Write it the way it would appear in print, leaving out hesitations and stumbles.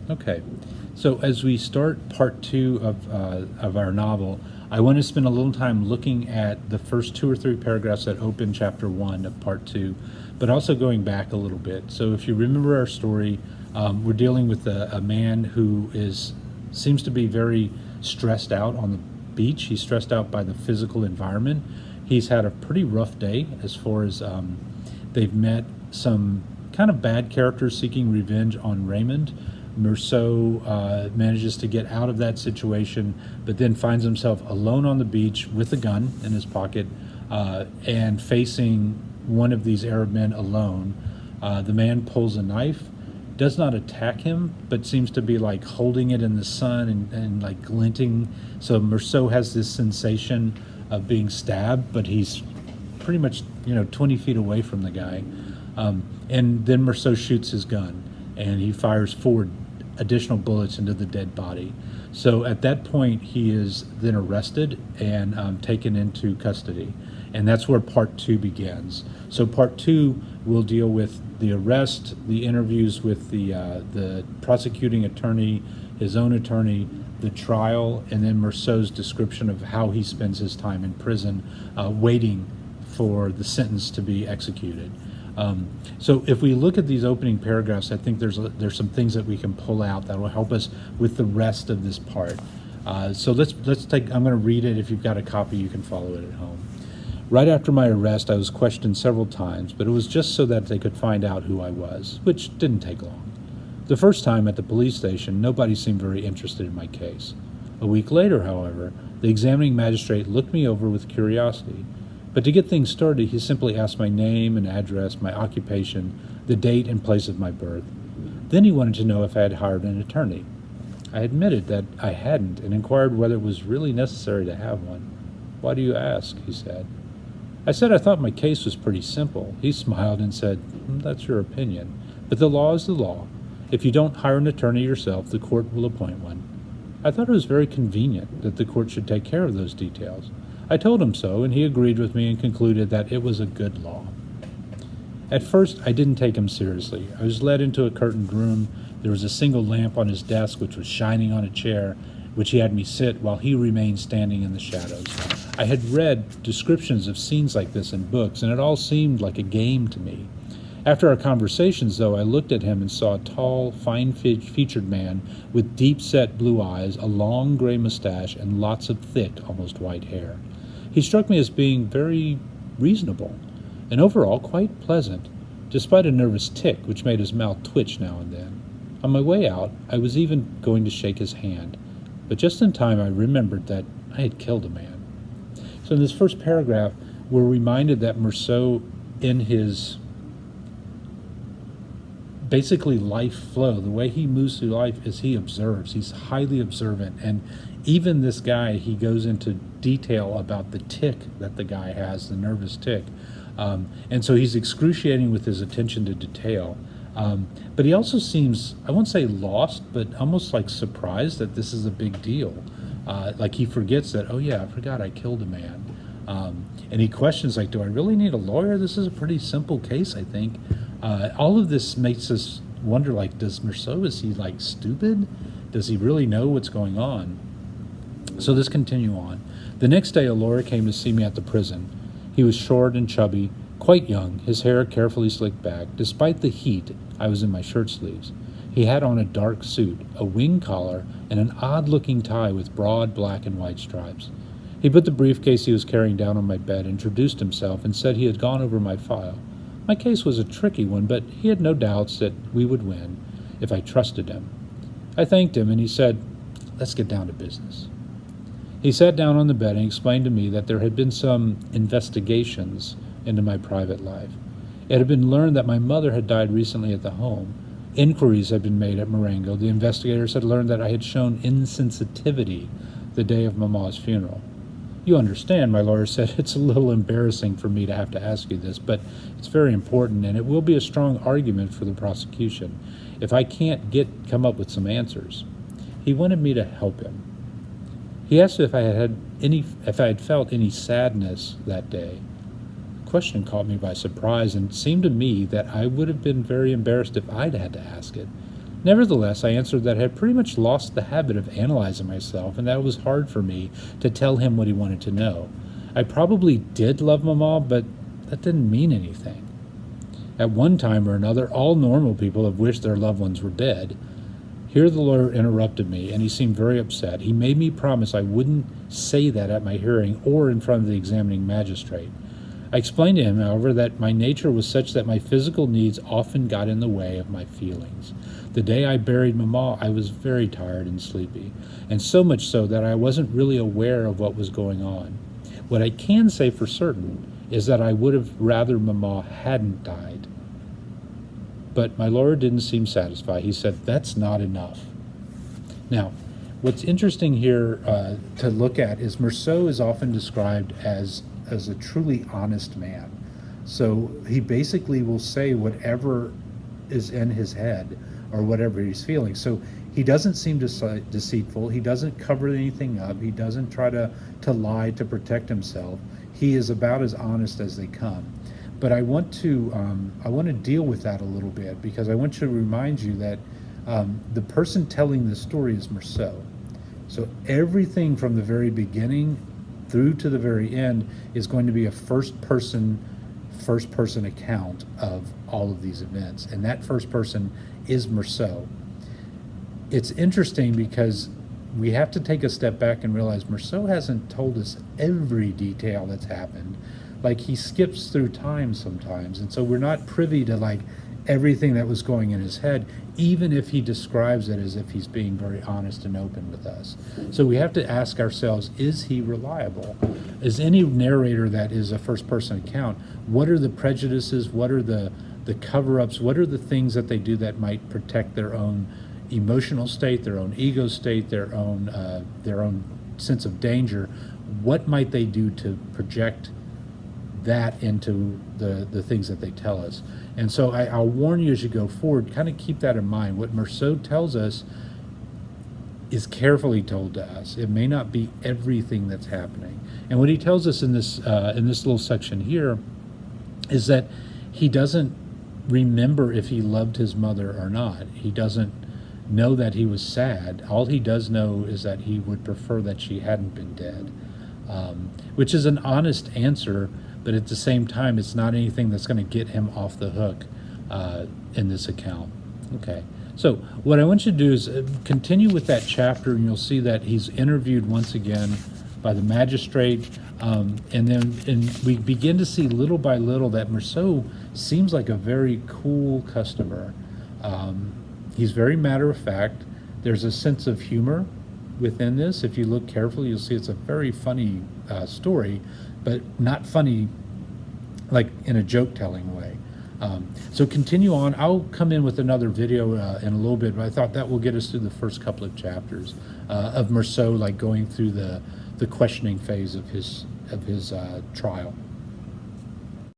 Okay, so as we start part two of our novel, I want to spend a little time looking at the first two or three paragraphs that open chapter one of part two, but also going back a little bit. So if you remember our story, we're dealing with a man who seems to be very stressed out on the beach. He's stressed out by the physical environment. He's had a pretty rough day as far as they've met some kind of bad characters seeking revenge on Raymond. Merceau manages to get out of that situation, but then finds himself alone on the beach with a gun in his pocket and facing one of these Arab men alone. The man pulls a knife, does not attack him, but seems to be like holding it in the sun and like glinting. So Merceau has this sensation of being stabbed, but he's pretty much 20 feet away from the guy. And then Merceau shoots his gun and he fires 4 additional bullets into the dead body. So at that point, he is then arrested and taken into custody. And that's where part two begins. So part two will deal with the arrest, the interviews with the prosecuting attorney, his own attorney, the trial, and then Merceau's description of how he spends his time in prison waiting for the sentence to be executed. So if we look at these opening paragraphs, I think there's some things that we can pull out that will help us with the rest of this part. So let's take. I'm going to read it. If you've got a copy, you can follow it at home. Right after my arrest, I was questioned several times, but it was just so that they could find out who I was, which didn't take long. The first time at the police station, nobody seemed very interested in my case. A week later, however, the examining magistrate looked me over with curiosity. But to get things started, he simply asked my name and address, my occupation, the date and place of my birth. Then he wanted to know if I had hired an attorney. I admitted that I hadn't and inquired whether it was really necessary to have one. "Why do you ask?" he said. I said I thought my case was pretty simple. He smiled and said, "That's your opinion, but the law is the law. If you don't hire an attorney yourself, the court will appoint one." I thought it was very convenient that the court should take care of those details. I told him so, and he agreed with me and concluded that it was a good law. At first, I didn't take him seriously. I was led into a curtained room. There was a single lamp on his desk, which was shining on a chair, which he had me sit while he remained standing in the shadows. I had read descriptions of scenes like this in books, and it all seemed like a game to me. After our conversations, though, I looked at him and saw a tall, fine-featured man with deep-set blue eyes, a long gray mustache, and lots of thick, almost white hair. He struck me as being very reasonable, and overall quite pleasant, despite a nervous tic which made his mouth twitch now and then. On my way out, I was even going to shake his hand, but just in time I remembered that I had killed a man. So in this first paragraph, we're reminded that Merceau, in his basically life flow, the way he moves through life is he observes. He's highly observant, and even this guy, he goes into detail about the tic that the guy has, the nervous tic. And so he's excruciating with his attention to detail. But he also seems, I won't say lost, but almost like surprised that this is a big deal. Like he forgets that, oh yeah, I forgot I killed a man. And he questions like, do I really need a lawyer? This is a pretty simple case, I think. All of this makes us wonder, like, does Merceau, is he like stupid? Does he really know what's going on? So let's continue on. The next day, a lawyer came to see me at the prison. He was short and chubby, quite young, his hair carefully slicked back. Despite the heat, I was in my shirt sleeves. He had on a dark suit, a wing collar, and an odd-looking tie with broad black and white stripes. He put the briefcase he was carrying down on my bed, introduced himself, and said he had gone over my file. My case was a tricky one, but he had no doubts that we would win if I trusted him. I thanked him, and he said, "Let's get down to business." He sat down on the bed and explained to me that there had been some investigations into my private life. It had been learned that my mother had died recently at the home. Inquiries had been made at Marengo. The investigators had learned that I had shown insensitivity the day of Mama's funeral. You understand, my lawyer said, it's a little embarrassing for me to have to ask you this, but it's very important, and it will be a strong argument for the prosecution if I can't come up with some answers. He wanted me to help him. He asked if I had felt any sadness that day. The question caught me by surprise and seemed to me that I would have been very embarrassed if I'd had to ask it. Nevertheless, I answered that I had pretty much lost the habit of analyzing myself, and that it was hard for me to tell him what he wanted to know. I probably did love Mama, but that didn't mean anything. At one time or another, all normal people have wished their loved ones were dead. Here the lawyer interrupted me, and he seemed very upset. He made me promise I wouldn't say that at my hearing or in front of the examining magistrate. I explained to him, however, that my nature was such that my physical needs often got in the way of my feelings. The day I buried Mama, I was very tired and sleepy, and so much so that I wasn't really aware of what was going on. What I can say for certain is that I would have rather Mama hadn't died. But my lawyer didn't seem satisfied. He said, "That's not enough." Now, what's interesting here to look at is Merceau is often described as a truly honest man. So he basically will say whatever is in his head or whatever he's feeling. So he doesn't seem deceitful. He doesn't cover anything up. He doesn't try to lie to protect himself. He is about as honest as they come. But I want to deal with that a little bit, because I want to remind you that the person telling the story is Merceau. So everything from the very beginning through to the very end is going to be a first person account of all of these events, and that first person is Merceau. It's interesting because we have to take a step back and realize Merceau hasn't told us every detail that's happened. Like, he skips through time sometimes, and so we're not privy to like everything that was going in his head, even if he describes it as if he's being very honest and open with us. So we have to ask ourselves, is he reliable? Is any narrator that is a first-person account, what are the prejudices, what are the cover-ups, what are the things that they do that might protect their own emotional state, their own ego state, their own sense of danger? What might they do to project that into the things that they tell us? And so I'll warn you as you go forward, kind of keep that in mind. What Merceau tells us is carefully told to us. It may not be everything that's happening. And what he tells us in this little section here is that he doesn't remember if he loved his mother or not. He doesn't know that he was sad. All he does know is that he would prefer that she hadn't been dead, which is an honest answer, but at the same time, it's not anything that's going to get him off the hook in this account. Okay, so what I want you to do is continue with that chapter, and you'll see that he's interviewed once again by the magistrate, and we begin to see little by little that Merceau seems like a very cool customer. He's very matter of fact. There's a sense of humor within this. If you look carefully, you'll see it's a very funny story, but not funny like in a joke-telling way. So continue on. I'll come in with another video in a little bit, but I thought that will get us through the first couple of chapters of Merceau, like going through the questioning phase of his trial.